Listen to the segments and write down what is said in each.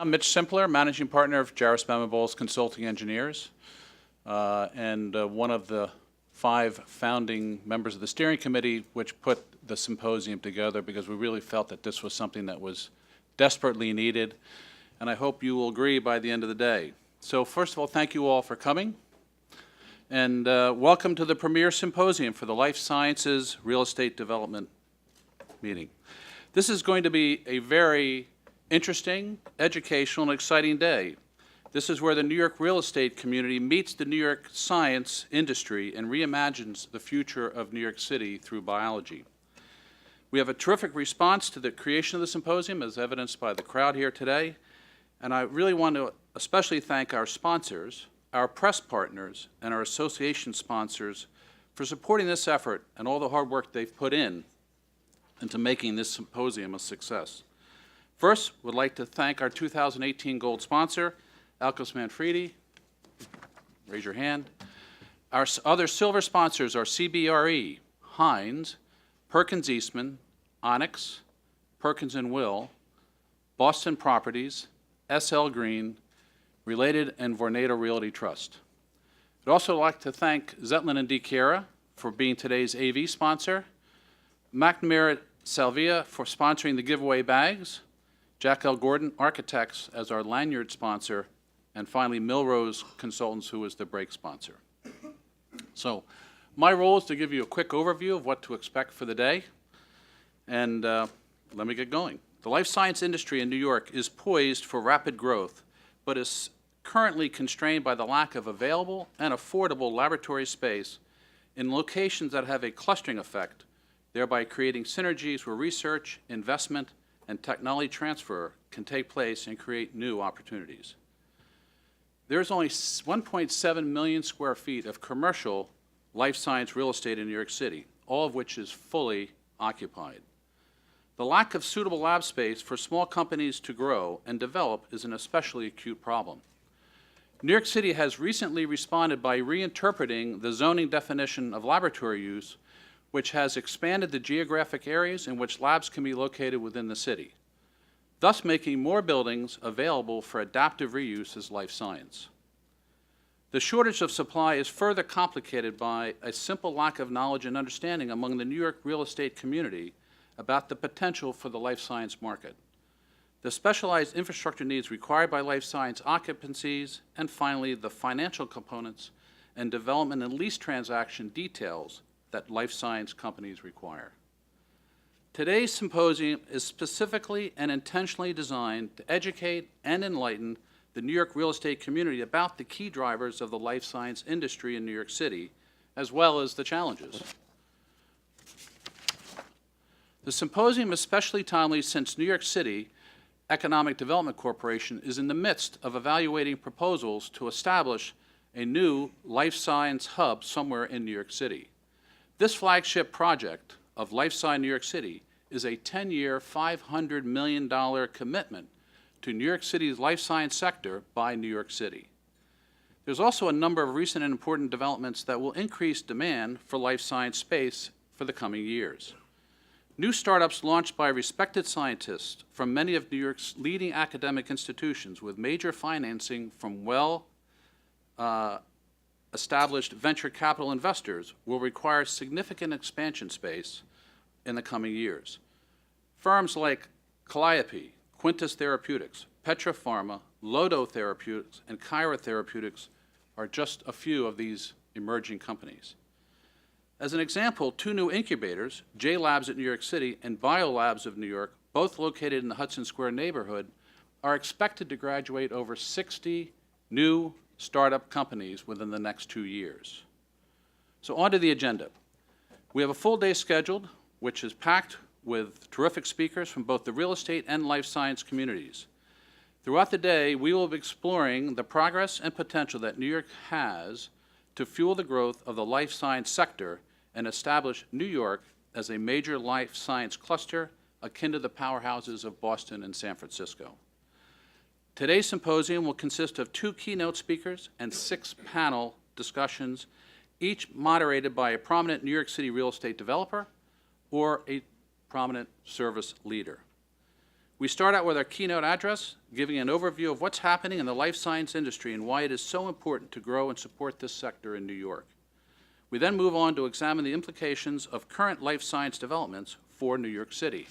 I'm Mitch Simpler, Managing Partner of Jarvis Bowles Consulting Engineers, and one of the 5 founding members of the steering committee which put the symposium together, because we really felt that this was something that was desperately needed, and I hope you will agree by the end of the day. So first of all, thank you all for coming, and welcome to the premier symposium for the Life Sciences Real Estate Development meeting. This is going to be a very interesting, educational, and exciting day. This is where the New York real estate community meets the New York science industry and reimagines the future of New York City through biology. We have a terrific response to the creation of the symposium, as evidenced by the crowd here today, and I really want to especially thank our sponsors, our press partners, and our association sponsors for supporting this effort and all the hard work they've put in into making this symposium a success. First, we'd like to thank our 2018 gold sponsor, Alcos Manfredi. Raise your hand. Our other silver sponsors are CBRE, Hines, Perkins Eastman, Onyx, Perkins & Will, Boston Properties, SL Green, Related, and Vornado Realty Trust. I'd also like to thank Zetlin & DiChiara for being today's AV sponsor, McNamara Salvia for sponsoring the giveaway bags, Jack L. Gordon Architects as our lanyard sponsor, and finally Milrose Consultants, who is the break sponsor. So my role is to give you a quick overview of what to expect for the day, and let me get going. The life science industry in New York is poised for rapid growth, but is currently constrained by the lack of available and affordable laboratory space in locations that have a clustering effect, thereby creating synergies where research, investment, and technology transfer can take place and create new opportunities. There's only 1.7 million square feet of commercial life science real estate in New York City, all of which is fully occupied. The lack of suitable lab space for small companies to grow and develop is an especially acute problem. New York City has recently responded by reinterpreting the zoning definition of laboratory use, which has expanded the geographic areas in which labs can be located within the city, thus making more buildings available for adaptive reuse as life science. The shortage of supply is further complicated by a simple lack of knowledge and understanding among the New York real estate community about the potential for the life science market, the specialized infrastructure needs required by life science occupancies, and finally the financial components and development and lease transaction details that life science companies require. Today's symposium is specifically and intentionally designed to educate and enlighten the New York real estate community about the key drivers of the life science industry in New York City, as well as the challenges. The symposium is especially timely since New York City Economic Development Corporation is in the midst of evaluating proposals to establish a new life science hub somewhere in New York City. This flagship project of LifeSci New York City is a 10-year, $500 million commitment to New York City's life science sector by New York City. There's also a number of recent and important developments that will increase demand for life science space for the coming years. New startups launched by respected scientists from many of New York's leading academic institutions with major financing from established venture capital investors will require significant expansion space in the coming years. Firms like Calliope, Quintus Therapeutics, Petra Pharma, Lodo Therapeutics, and Kyra Therapeutics are just a few of these emerging companies. As an example, 2 new incubators, J Labs at New York City and BioLabs of New York, both located in the Hudson Square neighborhood, are expected to graduate over 60 new startup companies within the next 2 years. So on to the agenda. We have a full day scheduled, which is packed with terrific speakers from both the real estate and life science communities. Throughout the day, we will be exploring the progress and potential that New York has to fuel the growth of the life science sector and establish New York as a major life science cluster akin to the powerhouses of Boston and San Francisco. Today's symposium will consist of 2 keynote speakers and 6 panel discussions, each moderated by a prominent New York City real estate developer or a prominent service leader. We start out with our keynote address, giving an overview of what's happening in the life science industry and why it is so important to grow and support this sector in New York. We then move on to examine the implications of current life science developments for New York City.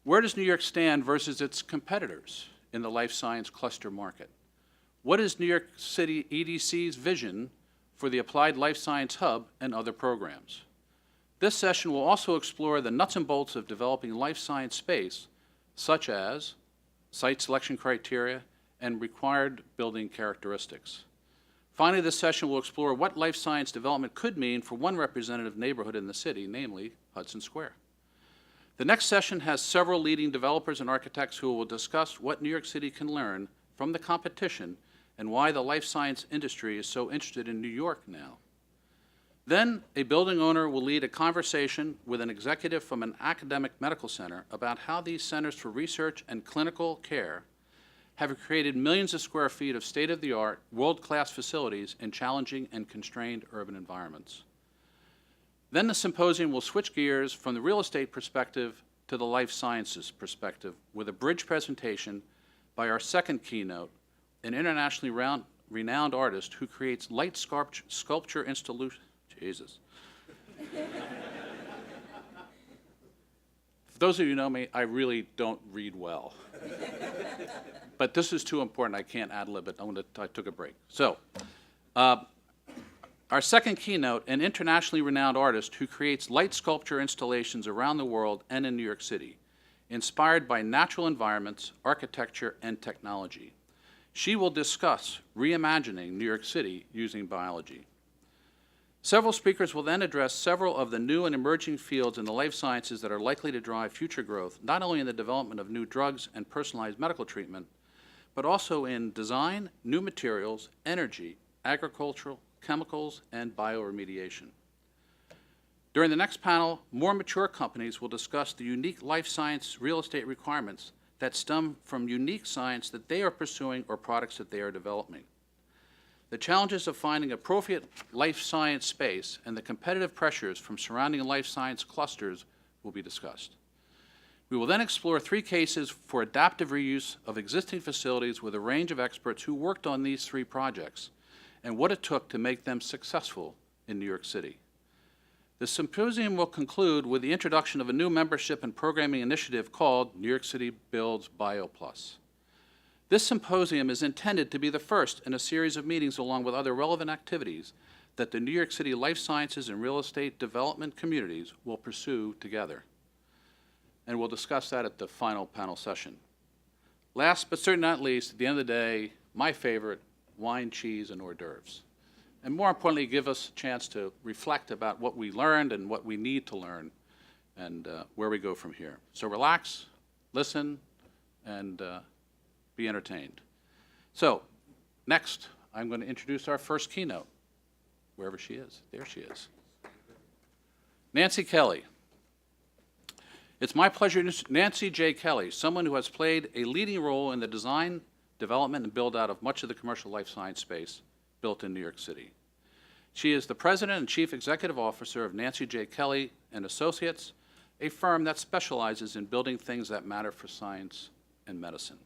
Where does New York stand versus its competitors in the life science cluster market? What is New York City EDC's vision for the Applied Life Science Hub and other programs? This session will also explore the nuts and bolts of developing life science space, such as site selection criteria and required building characteristics. Finally, this session will explore what life science development could mean for one representative neighborhood in the city, namely Hudson Square. The next session has several leading developers and architects who will discuss what New York City can learn from the competition and why the life science industry is so interested in New York now. Then, a building owner will lead a conversation with an executive from an academic medical center about how these centers for research and clinical care have created millions of square feet of state-of-the-art, world-class facilities in challenging and constrained urban environments. Then the symposium will switch gears from the real estate perspective to the life sciences perspective with a bridge presentation by our second keynote, an internationally renowned artist who creates light sculpture installations. Jesus. For those of you who know me, I really don't read well. But this is too important. I can't ad-lib it. I took a break. So, our second keynote, an internationally renowned artist who creates light sculpture installations around the world and in New York City, inspired by natural environments, architecture, and technology. She will discuss reimagining New York City using biology. Several speakers will then address several of the new and emerging fields in the life sciences that are likely to drive future growth, not only in the development of new drugs and personalized medical treatment, but also in design, new materials, energy, agricultural, chemicals, and bioremediation. During the next panel, more mature companies will discuss the unique life science real estate requirements that stem from unique science that they are pursuing or products that they are developing. The challenges of finding appropriate life science space and the competitive pressures from surrounding life science clusters will be discussed. We will then explore 3 cases for adaptive reuse of existing facilities with a range of experts who worked on these 3 projects and what it took to make them successful in New York City. The symposium will conclude with the introduction of a new membership and programming initiative called New York City Builds BioPlus. This symposium is intended to be the first in a series of meetings along with other relevant activities that the New York City life sciences and real estate development communities will pursue together. And we'll discuss that at the final panel session. Last but certainly not least, at the end of the day, my favorite, wine, cheese, and hors d'oeuvres. And more importantly, give us a chance to reflect about what we learned and what we need to learn and where we go from here. So relax, listen, and be entertained. So next, I'm going to introduce our first keynote, wherever she is. There she is. Nancy Kelley. It's my pleasure to introduce Nancy J. Kelley, someone who has played a leading role in the design, development, and build-out of much of the commercial life science space built in New York City. She is the president and chief executive officer of Nancy J. Kelley and Associates, a firm that specializes in building things that matter for science and medicine.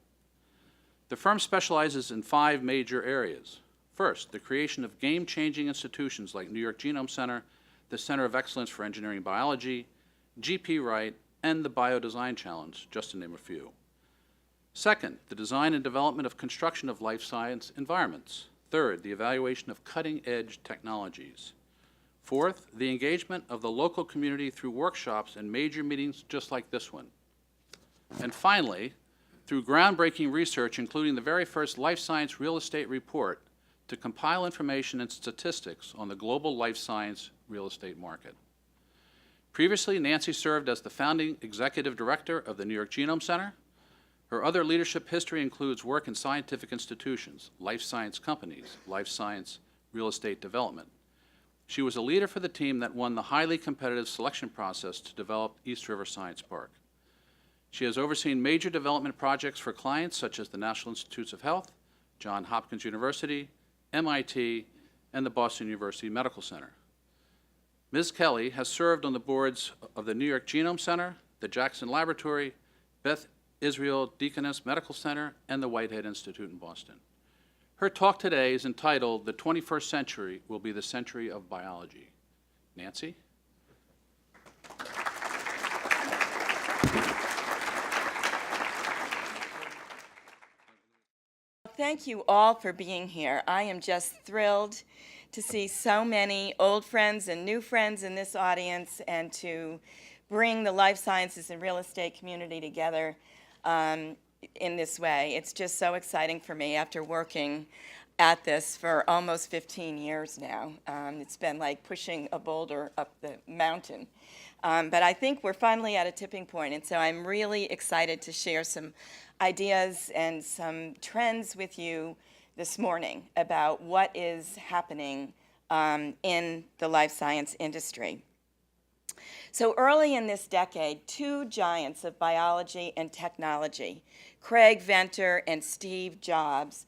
The firm specializes in 5 major areas. First, the creation of game-changing institutions like New York Genome Center, the Center of Excellence for Engineering Biology, GP Wright, and the Biodesign Challenge, just to name a few. Second, the design and development of construction of life science environments. Third, the evaluation of cutting-edge technologies. Fourth, the engagement of the local community through workshops and major meetings just like this one. And finally, through groundbreaking research, including the very first life science real estate report to compile information and statistics on the global life science real estate market. Previously, Nancy served as the founding executive director of the New York Genome Center. Her other leadership history includes work in scientific institutions, life science companies, life science real estate development. She was a leader for the team that won the highly competitive selection process to develop East River Science Park. She has overseen major development projects for clients such as the National Institutes of Health, Johns Hopkins University, MIT, and the Boston University Medical Center. Ms. Kelley has served on the boards of the New York Genome Center, the Jackson Laboratory, Beth Israel Deaconess Medical Center, and the Whitehead Institute in Boston. Her talk today is entitled, "The 21st Century Will Be the Century of Biology." Nancy? Thank you all for being here. I am just thrilled to see so many old friends and new friends in this audience and to bring the life sciences and real estate community together in this way. It's just so exciting for me after working at this for almost 15 years now. It's been like pushing a boulder up the mountain. But I think we're finally at a tipping point, and so I'm really excited to share some ideas and some trends with you this morning about what is happening in the life science industry. So early in this decade, two giants of biology and technology, Craig Venter and Steve Jobs,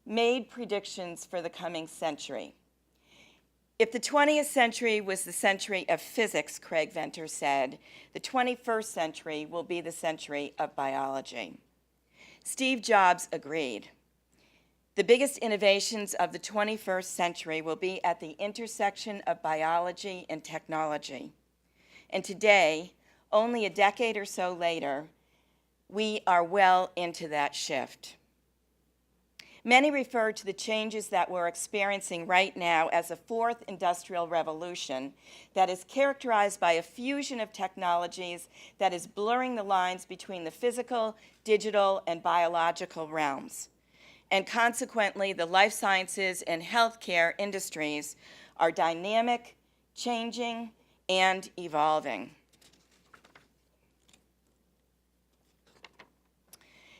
made predictions for the coming century. If the 20th century was the century of physics, Craig Venter said, the 21st century will be the century of biology. Steve Jobs agreed. The biggest innovations of the 21st century will be at the intersection of biology and technology. And today, only a decade or so later, we are well into that shift. Many refer to the changes that we're experiencing right now as a fourth industrial revolution that is characterized by a fusion of technologies that is blurring the lines between the physical, digital, and biological realms. And consequently, the life sciences and healthcare industries are dynamic, changing, and evolving.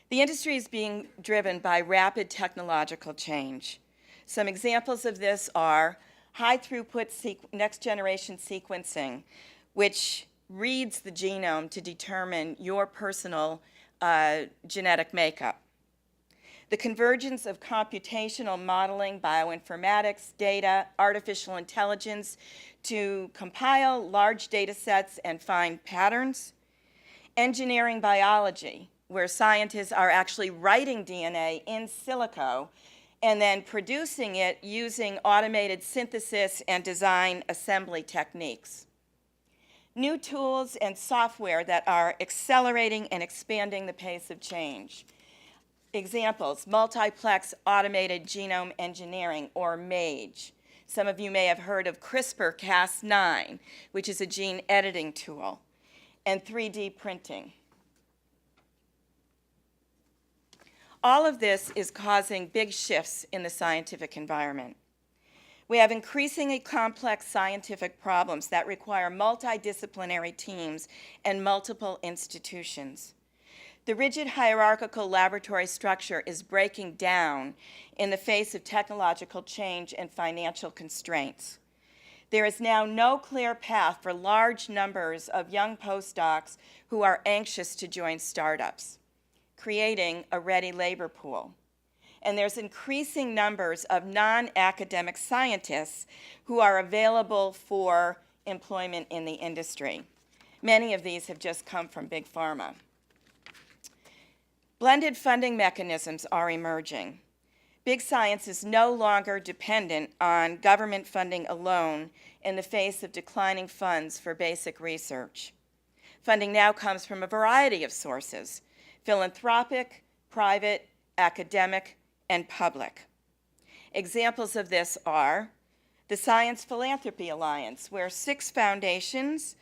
The industry is being driven by rapid technological change. Some examples of this are high-throughput next-generation sequencing, which reads the genome to determine your personal genetic makeup. The convergence of computational modeling, bioinformatics, data, artificial intelligence to compile large data sets and find patterns. Engineering biology, where scientists are actually writing DNA in silico and then producing it using automated synthesis and design assembly techniques. New tools and software that are accelerating and expanding the pace of change. Examples, multiplex automated genome engineering, or MAGE. Some of you may have heard of CRISPR-Cas9, which is a gene editing tool, and 3D printing. All of this is causing big shifts in the scientific environment. We have increasingly complex scientific problems that require multidisciplinary teams and multiple institutions. The rigid hierarchical laboratory structure is breaking down in the face of technological change and financial constraints. There is now no clear path for large numbers of young postdocs who are anxious to join startups, creating a ready labor pool. And there's increasing numbers of non-academic scientists who are available for employment in the industry. Many of these have just come from big pharma. Blended funding mechanisms are emerging. Big science is no longer dependent on government funding alone in the face of declining funds for basic research. Funding now comes from a variety of sources: philanthropic, private, academic, and public. Examples of this are the Science Philanthropy Alliance, where 6 foundations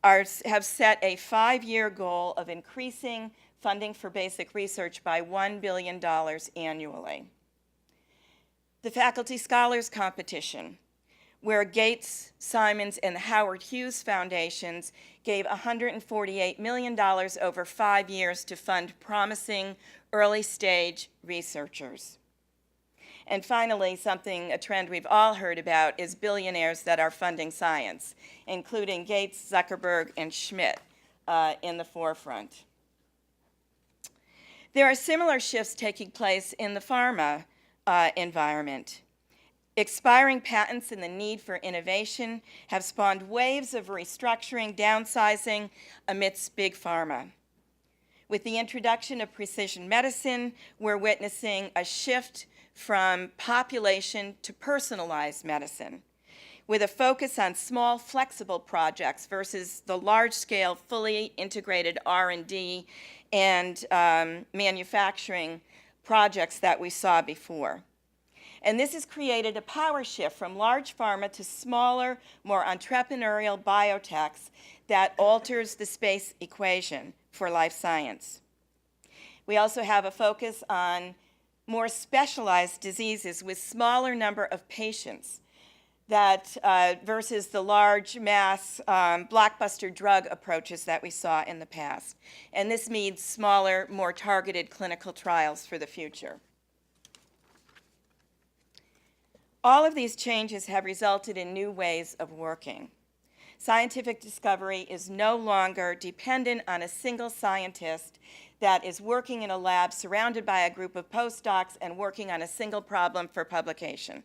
have set a 5-year goal of increasing funding for basic research by $1 billion annually. The Faculty Scholars Competition, where Gates, Simons, and the Howard Hughes Foundations gave $148 million over 5 years to fund promising early-stage researchers. And finally, a trend we've all heard about is billionaires that are funding science, including Gates, Zuckerberg, and Schmidt in the forefront. There are similar shifts taking place in the pharma environment. Expiring patents and the need for innovation have spawned waves of restructuring, downsizing amidst big pharma. With the introduction of precision medicine, we're witnessing a shift from population to personalized medicine, with a focus on small, flexible projects versus the large-scale, fully integrated R&D and manufacturing projects that we saw before. And this has created a power shift from large pharma to smaller, more entrepreneurial biotechs that alters the space equation for life science. We also have a focus on more specialized diseases with smaller number of patients that versus the large mass blockbuster drug approaches that we saw in the past. And this means smaller, more targeted clinical trials for the future. All of these changes have resulted in new ways of working. Scientific discovery is no longer dependent on a single scientist that is working in a lab surrounded by a group of postdocs and working on a single problem for publication.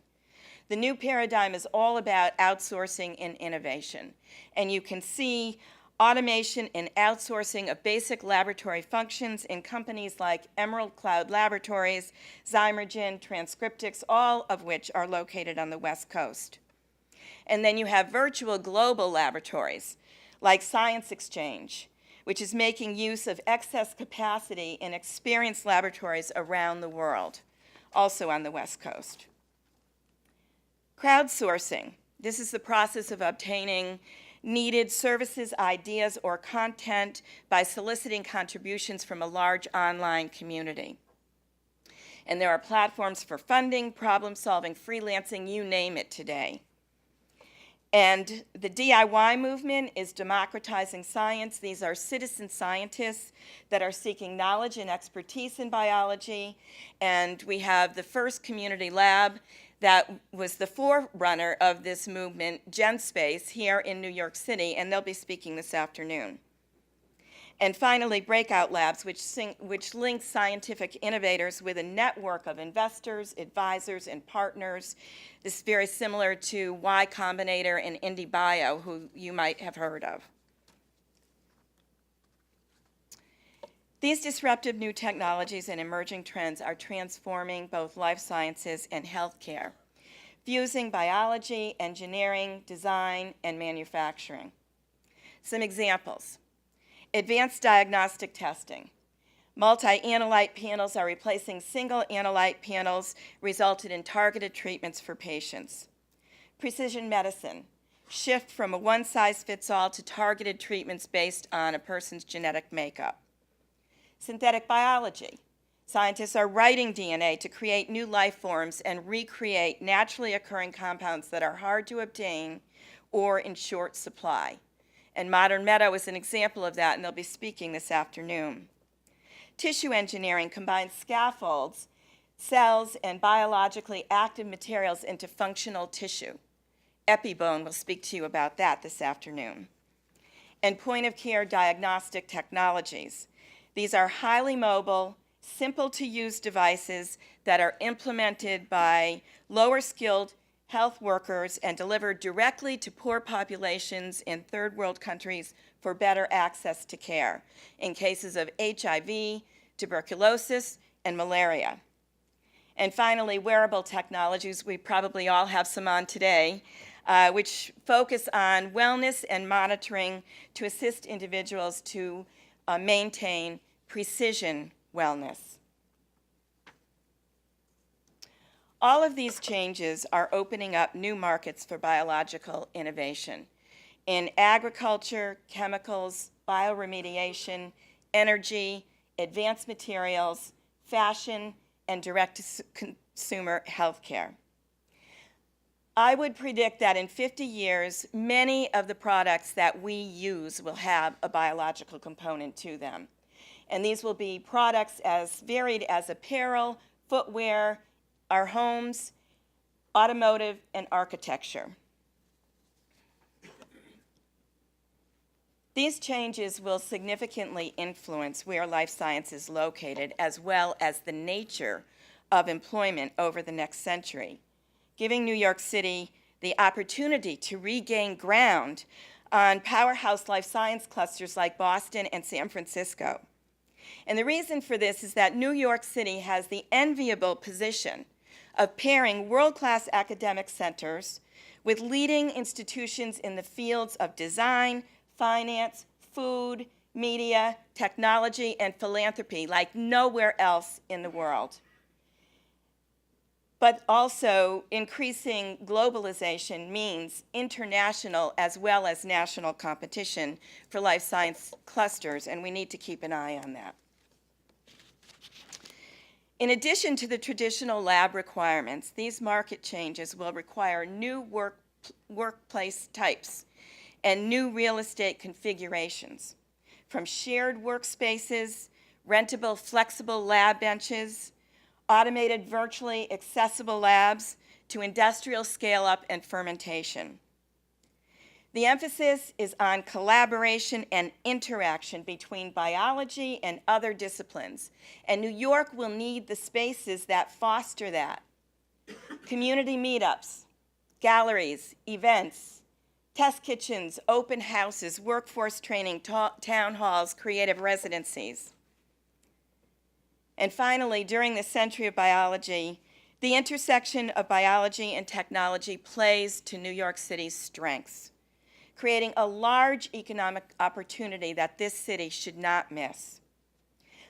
The new paradigm is all about outsourcing and innovation. And you can see automation and outsourcing of basic laboratory functions in companies like Emerald Cloud Laboratories, Zymergen, Transcriptics, all of which are located on the West Coast. And then you have virtual global laboratories like Science Exchange, which is making use of excess capacity in experienced laboratories around the world, also on the West Coast. Crowdsourcing. This is the process of obtaining needed services, ideas, or content by soliciting contributions from a large online community. And there are platforms for funding, problem solving, freelancing, you name it today. And the DIY movement is democratizing science. These are citizen scientists that are seeking knowledge and expertise in biology. And we have the first community lab that was the forerunner of this movement, GenSpace, here in New York City, and they'll be speaking this afternoon. And finally, breakout labs, which link scientific innovators with a network of investors, advisors, and partners. This is very similar to Y Combinator and IndieBio, who you might have heard of. These disruptive new technologies and emerging trends are transforming both life sciences and healthcare, fusing biology, engineering, design, and manufacturing. Some examples. Advanced diagnostic testing. Multi-analyte panels are replacing single analyte panels, resulted in targeted treatments for patients. Precision medicine. Shift from a one-size-fits-all to targeted treatments based on a person's genetic makeup. Synthetic biology. Scientists are writing DNA to create new life forms and recreate naturally occurring compounds that are hard to obtain or in short supply. And Modern Meadow is an example of that, and they'll be speaking this afternoon. Tissue engineering combines scaffolds, cells, and biologically active materials into functional tissue. Epibone will speak to you about that this afternoon. And point-of-care diagnostic technologies. These are highly mobile, simple-to-use devices that are implemented by lower-skilled health workers and delivered directly to poor populations in third world countries for better access to care in cases of HIV, tuberculosis, and malaria. And finally, wearable technologies. We probably all have some on today, which focus on wellness and monitoring to assist individuals to maintain precision wellness. All of these changes are opening up new markets for biological innovation in agriculture, chemicals, bioremediation, energy, advanced materials, fashion, and direct-to-consumer healthcare. I would predict that in 50 years, many of the products that we use will have a biological component to them. And these will be products as varied as apparel, footwear, our homes, automotive, and architecture. These changes will significantly influence where life science is located, as well as the nature of employment over the next century, giving New York City the opportunity to regain ground on powerhouse life science clusters like Boston and San Francisco. And the reason for this is that New York City has the enviable position of pairing world-class academic centers with leading institutions in the fields of design, finance, food, media, technology, and philanthropy like nowhere else in the world. But also, increasing globalization means international as well as national competition for life science clusters, and we need to keep an eye on that. In addition to the traditional lab requirements, these market changes will require new workplace types and new real estate configurations, from shared workspaces, rentable, flexible lab benches, automated, virtually accessible labs, to industrial scale-up and fermentation. The emphasis is on collaboration and interaction between biology and other disciplines, and New York will need the spaces that foster that. Community meetups, galleries, events, test kitchens, open houses, workforce training, town halls, creative residencies. And finally, during the century of biology, the intersection of biology and technology plays to New York City's strengths, creating a large economic opportunity that this city should not miss.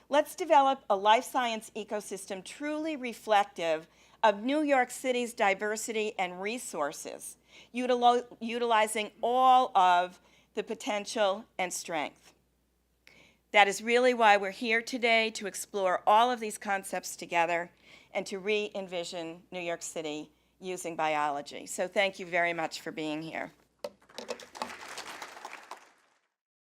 Let's develop a life science ecosystem truly reflective of New York City's diversity and resources, utilizing all of the potential and strength. That is really why we're here today, to explore all of these concepts together and to re-envision New York City using biology. So thank you very much for being here.